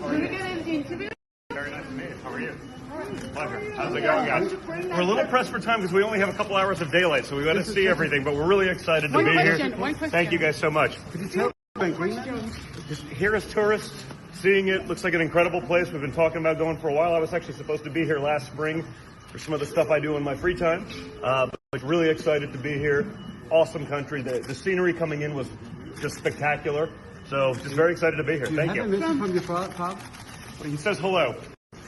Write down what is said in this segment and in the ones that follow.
Can we get an interview? Very nice to meet you. How are you? Pleasure. How's it going, guys? We're a little pressed for time because we only have a couple hours of daylight, so we got to see everything, but we're really excited to be here. One question. Thank you guys so much. Could you tell about Greenland? Just here as tourists, seeing it, looks like an incredible place. We've been talking about going for a while. I was actually supposed to be here last spring for some of the stuff I do in my free time. But really excited to be here. Awesome country. The scenery coming in was just spectacular. So just very excited to be here. Thank you. Have a message from your father? He says hello.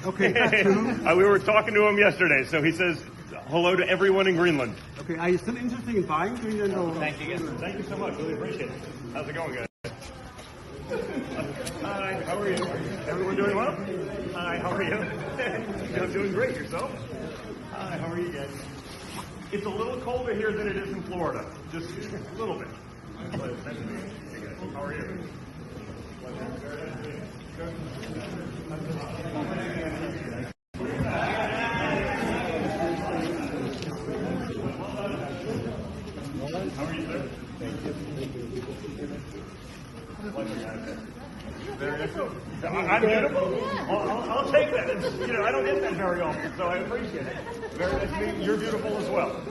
Okay. We were talking to him yesterday, so he says hello to everyone in Greenland. Okay, are you still interested in buying Greenland? Or? Thank you. Thank you so much. Really appreciate it. How's it going, guys? Hi, how are you? Everyone doing well? Hi, how are you? I'm doing great. Yourself? Hi, how are you guys? It's a little colder here than it is in Florida. Just a little bit. But nice to meet you guys. How are you? How are you, sir? Thank you. Very nice. I'm beautiful? I'll take that. I don't get that very often, so I appreciate it. Very nice to meet you. You're beautiful as well.